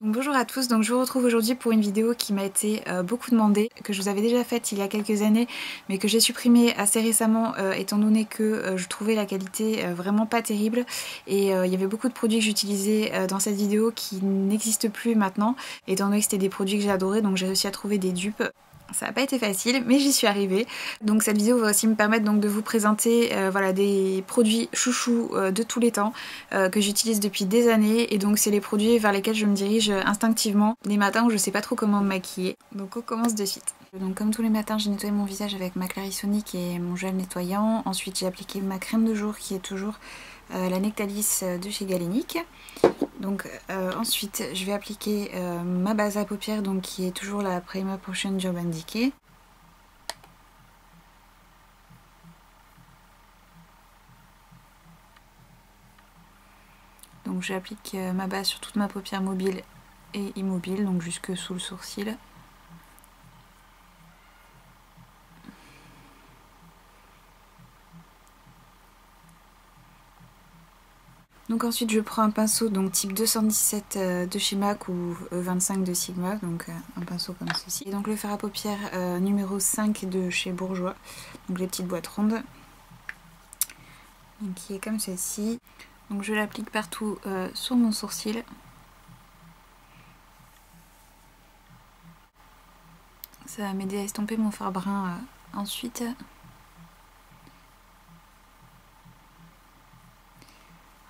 Bonjour à tous, donc je vous retrouve aujourd'hui pour une vidéo qui m'a été beaucoup demandée, que je vous avais déjà faite il y a quelques années mais que j'ai supprimée assez récemment étant donné que je trouvais la qualité vraiment pas terrible et il y avait beaucoup de produits que j'utilisais dans cette vidéo qui n'existent plus maintenant étant donné que c'était des produits que j'adorais, donc j'ai réussi à trouver des dupes. Ça n'a pas été facile, mais j'y suis arrivée. Donc cette vidéo va aussi me permettre donc de vous présenter voilà, des produits chouchous de tous les temps que j'utilise depuis des années. Et donc c'est les produits vers lesquels je me dirige instinctivement les matins où je sais pas trop comment me maquiller. Donc on commence de suite. Donc comme tous les matins, j'ai nettoyé mon visage avec ma Clarisonic et mon gel nettoyant. Ensuite j'ai appliqué ma crème de jour qui est toujours la Nectalis de chez Galénic. Donc ensuite je vais appliquer ma base à paupières donc qui est toujours la Prima Potion Urban Decay. Donc j'applique ma base sur toute ma paupière mobile et immobile, donc jusque sous le sourcil. Donc ensuite je prends un pinceau donc type 217 de chez MAC ou 25 de Sigma, donc un pinceau comme ceci. Et donc le fard à paupières numéro 5 de chez Bourjois, donc les petites boîtes rondes, donc qui est comme ceci. Donc je l'applique partout sur mon sourcil. Ça va m'aider à estomper mon fard brun ensuite.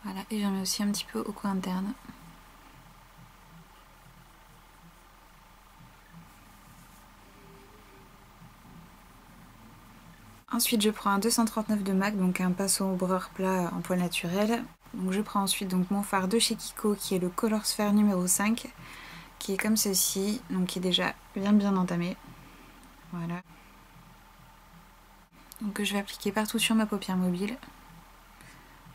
Voilà, et j'en mets aussi un petit peu au coin interne. Ensuite je prends un 239 de MAC, donc un pinceau ombreur plat en poil naturel. Donc je prends ensuite donc mon fard de chez Kiko qui est le Color Sphere numéro 5, qui est comme ceci, donc qui est déjà bien entamé. Voilà. Donc je vais appliquer partout sur ma paupière mobile,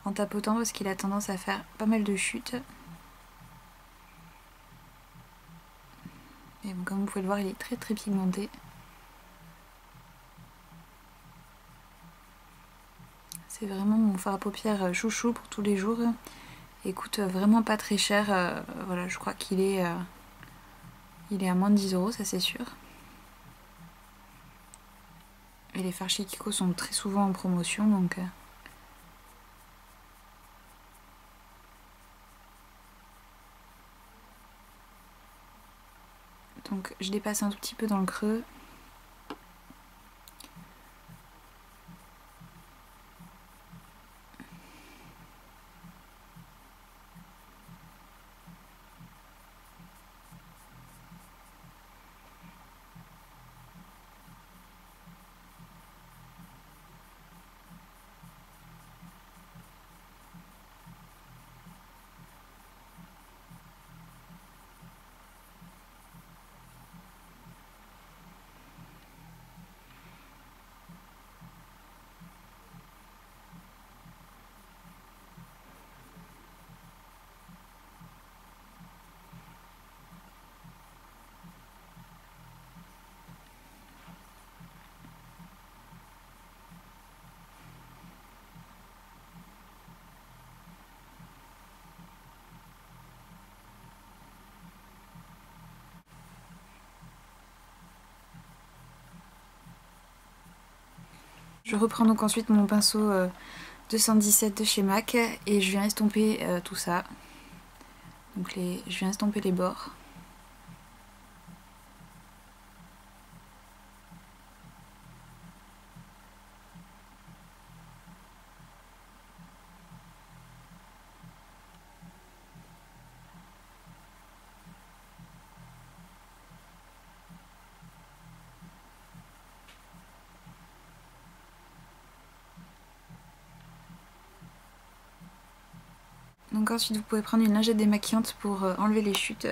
en tapotant parce qu'il a tendance à faire pas mal de chutes. Et bon, comme vous pouvez le voir, il est très pigmenté. C'est vraiment mon fard à paupières chouchou pour tous les jours. Il coûte vraiment pas très cher. Voilà, je crois qu'il est, il est à moins de 10 €, ça c'est sûr. Et les fards chez Kiko sont très souvent en promotion, donc je dépasse un tout petit peu dans le creux. Je reprends donc ensuite mon pinceau 217 de chez MAC et je viens estomper tout ça. Donc je viens estomper les bords. Donc ensuite vous pouvez prendre une lingette démaquillante pour enlever les chutes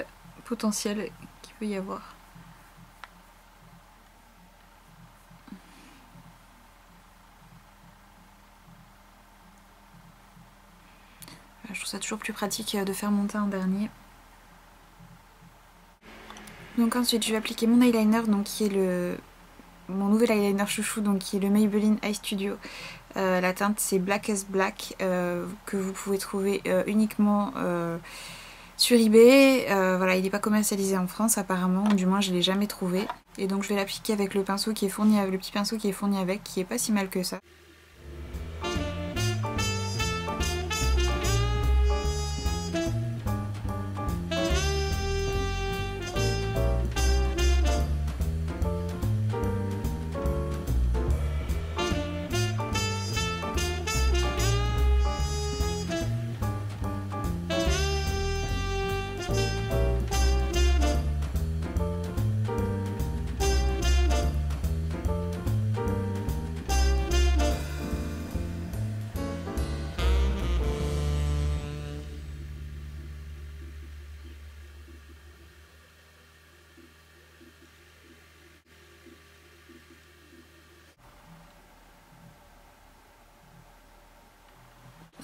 potentielles qu'il peut y avoir. Je trouve ça toujours plus pratique de faire mon teint en dernier. Donc ensuite je vais appliquer mon eyeliner donc qui est mon nouvel eyeliner chouchou, donc qui est le Maybelline Eye Studio. La teinte c'est Black as Black que vous pouvez trouver uniquement sur eBay. Voilà, il n'est pas commercialisé en France apparemment, ou du moins je ne l'ai jamais trouvé. Et donc je vais l'appliquer avec le pinceau qui est fourni, le petit pinceau qui est fourni avec, qui est pas si mal que ça.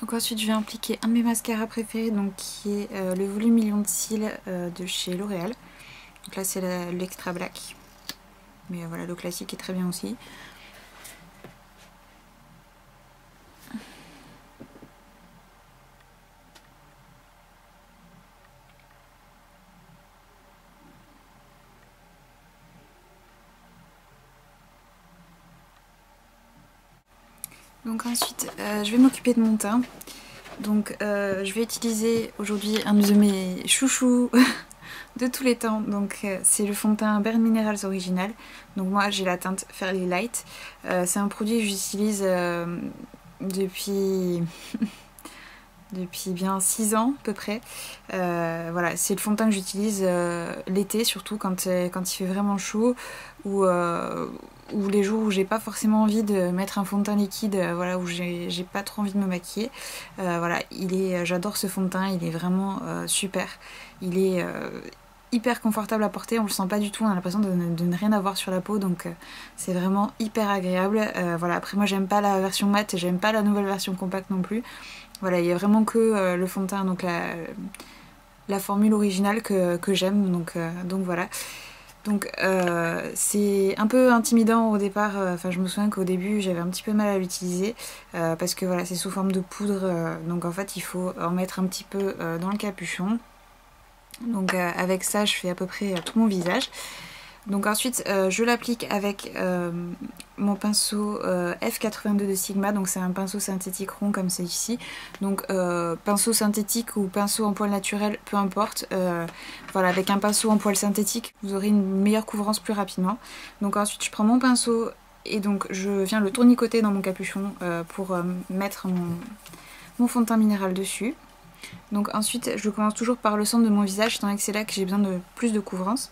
Donc ensuite je vais appliquer un de mes mascaras préférés, donc qui est le volume million de cils de chez L'Oréal. Donc là c'est l'extra black, mais voilà, le classique est très bien aussi. Donc ensuite je vais m'occuper de mon teint. Donc je vais utiliser aujourd'hui un de mes chouchous de tous les temps. Donc c'est le fond de teint Bare Minerals original. Donc moi j'ai la teinte Fairly Light. C'est un produit que j'utilise depuis bien 6 ans à peu près. Voilà, c'est le fond de teint que j'utilise l'été, surtout quand il fait vraiment chaud, ou les jours où j'ai pas forcément envie de mettre un fond de teint liquide, voilà, où j'ai pas trop envie de me maquiller. Voilà, j'adore ce fond de teint, il est vraiment super. Il est hyper confortable à porter, on le sent pas du tout, on a l'impression de ne rien avoir sur la peau, donc c'est vraiment hyper agréable. Voilà, après moi j'aime pas la version mat et j'aime pas la nouvelle version compacte non plus. Voilà, il y a vraiment que le fond de teint, donc la formule originale que j'aime, donc voilà. Donc c'est un peu intimidant au départ, enfin je me souviens qu'au début j'avais un petit peu mal à l'utiliser, parce que voilà, c'est sous forme de poudre, donc en fait il faut en mettre un petit peu dans le capuchon. Donc avec ça je fais à peu près tout mon visage. Donc ensuite je l'applique avec mon pinceau F82 de Sigma, donc c'est un pinceau synthétique rond comme c'est ici. Donc pinceau synthétique ou pinceau en poil naturel, peu importe. Voilà, avec un pinceau en poil synthétique, vous aurez une meilleure couvrance plus rapidement. Donc ensuite je prends mon pinceau et donc je viens le tournicoter dans mon capuchon pour mettre mon fond de teint minéral dessus. Donc ensuite je commence toujours par le centre de mon visage, étant donné que c'est là que j'ai besoin de plus de couvrance.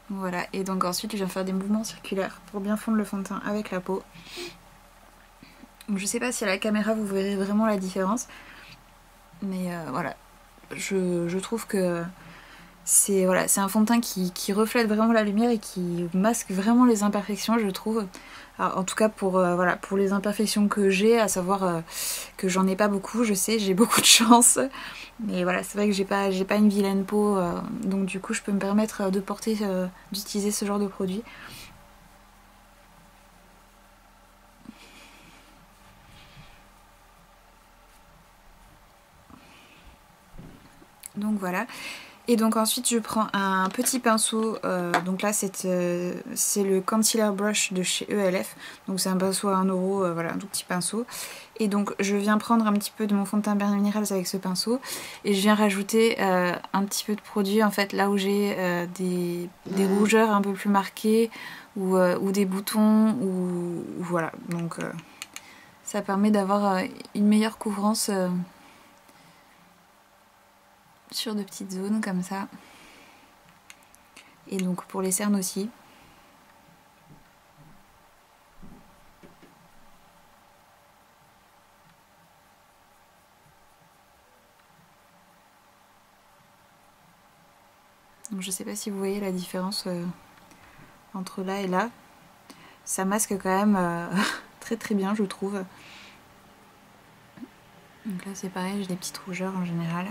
Voilà, et donc ensuite je viens faire des mouvements circulaires pour bien fondre le fond de teint avec la peau. Donc je sais pas si à la caméra vous verrez vraiment la différence, mais voilà, je trouve que c'est un fond de teint qui reflète vraiment la lumière et qui masque vraiment les imperfections, je trouve. Alors, en tout cas pour les imperfections que j'ai, à savoir que j'en ai pas beaucoup, je sais, j'ai beaucoup de chance. Mais voilà, c'est vrai que j'ai pas une vilaine peau, donc du coup je peux me permettre d'utiliser ce genre de produit. Donc voilà. Et donc ensuite je prends un petit pinceau, donc là c'est le Concealer Brush de chez ELF, donc c'est un pinceau à 1€, voilà, un tout petit pinceau. Et donc je viens prendre un petit peu de mon fond de teint Bare Minerals avec ce pinceau, et je viens rajouter un petit peu de produit en fait là où j'ai des rougeurs un peu plus marquées, ou des boutons, ou voilà, donc ça permet d'avoir une meilleure couvrance sur de petites zones comme ça, et donc pour les cernes aussi. Donc je sais pas si vous voyez la différence entre là et là, ça masque quand même très très bien je trouve. Donc là c'est pareil, j'ai des petites rougeurs en général.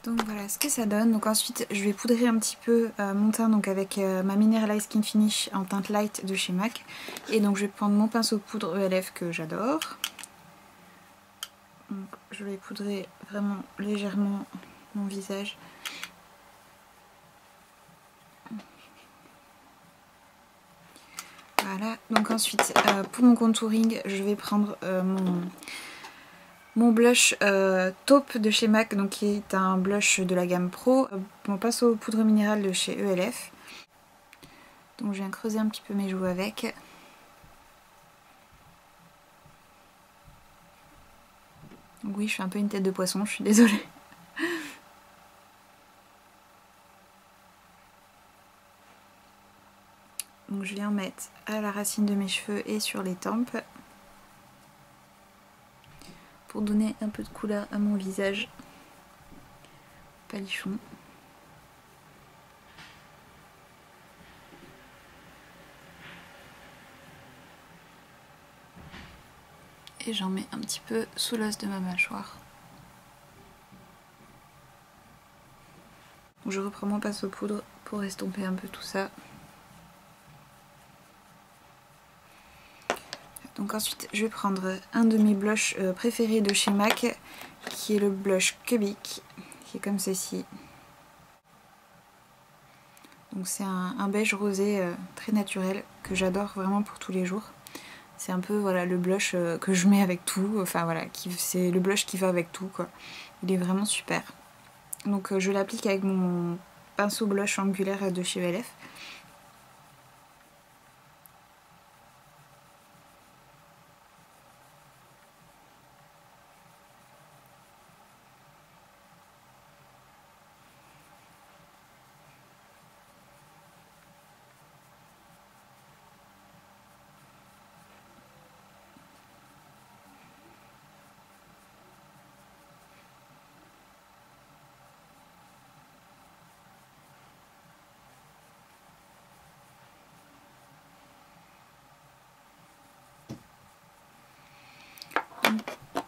Donc voilà ce que ça donne. Donc ensuite je vais poudrer un petit peu mon teint donc avec ma Mineralize Skin Finish en teinte light de chez MAC. Et donc je vais prendre mon pinceau poudre ELF que j'adore. Donc je vais poudrer vraiment légèrement mon visage. Voilà, donc ensuite pour mon contouring je vais prendre mon blush taupe de chez MAC, donc qui est un blush de la gamme Pro, mon pinceau poudre minérale de chez ELF. Donc je viens creuser un petit peu mes joues avec. Donc oui, je fais un peu une tête de poisson, je suis désolée. Donc je viens mettre à la racine de mes cheveux et sur les tempes pour donner un peu de couleur à mon visage palichon. Et j'en mets un petit peu sous l'os de ma mâchoire. Donc je reprends mon pinceau poudre pour estomper un peu tout ça. Donc ensuite je vais prendre un de mes blushs préférés de chez MAC, qui est le blush Cubic, qui est comme ceci. Donc c'est un beige rosé très naturel que j'adore vraiment pour tous les jours. C'est un peu voilà le blush que je mets avec tout, enfin voilà, c'est le blush qui va avec tout quoi. Il est vraiment super. Donc je l'applique avec mon pinceau blush angulaire de chez ELF.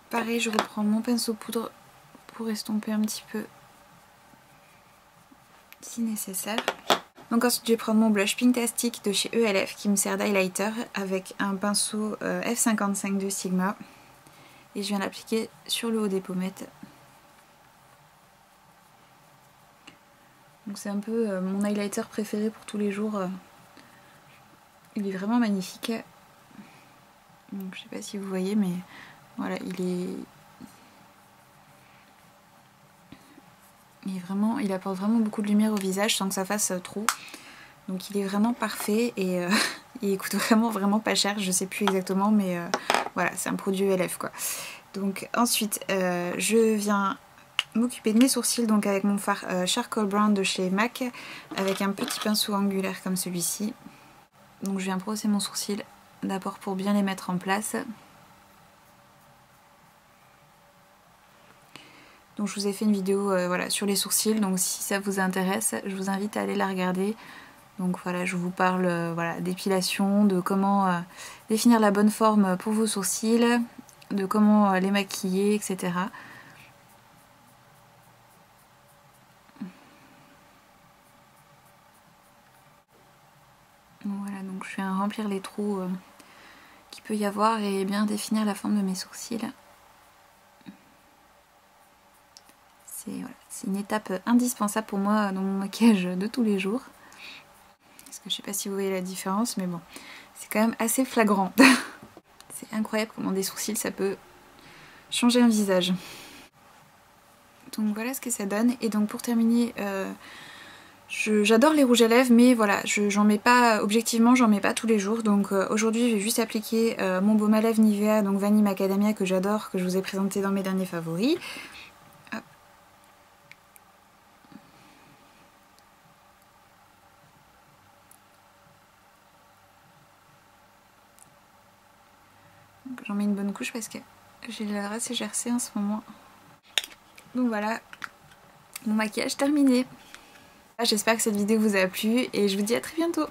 Pareil, je reprends mon pinceau poudre pour estomper un petit peu si nécessaire. Donc ensuite je vais prendre mon blush Pinktastic de chez ELF qui me sert d'highlighter avec un pinceau F55 de Sigma. Et je viens l'appliquer sur le haut des pommettes. Donc c'est un peu mon highlighter préféré pour tous les jours. Il est vraiment magnifique. Donc je sais pas si vous voyez mais voilà, il apporte vraiment beaucoup de lumière au visage sans que ça fasse trop. Donc il est vraiment parfait et il coûte vraiment pas cher, je sais plus exactement mais voilà, c'est un produit ELF quoi. Donc ensuite je viens m'occuper de mes sourcils donc avec mon fard Charcoal Brown de chez MAC avec un petit pinceau angulaire comme celui-ci. Donc je viens brosser mon sourcil d'abord pour bien les mettre en place. Donc je vous ai fait une vidéo voilà, sur les sourcils, donc si ça vous intéresse, je vous invite à aller la regarder. Donc voilà, je vous parle voilà, d'épilation, de comment définir la bonne forme pour vos sourcils, de comment les maquiller, etc. Voilà, donc je viens remplir les trous qu'il peut y avoir et bien définir la forme de mes sourcils. C'est une étape indispensable pour moi dans mon maquillage de tous les jours. Parce que je sais pas si vous voyez la différence, mais bon, c'est quand même assez flagrant. C'est incroyable comment des sourcils ça peut changer un visage. Donc voilà ce que ça donne. Et donc pour terminer, j'adore les rouges à lèvres, mais voilà, j'en mets pas, objectivement j'en mets pas tous les jours. Donc aujourd'hui je vais juste appliquer mon baume à lèvres Nivea, donc Vanille Macadamia que j'adore, que je vous ai présenté dans mes derniers favoris. J'en mets une bonne couche parce que j'ai l'air assez gercée en ce moment. Donc voilà, mon maquillage terminé. J'espère que cette vidéo vous a plu et je vous dis à très bientôt.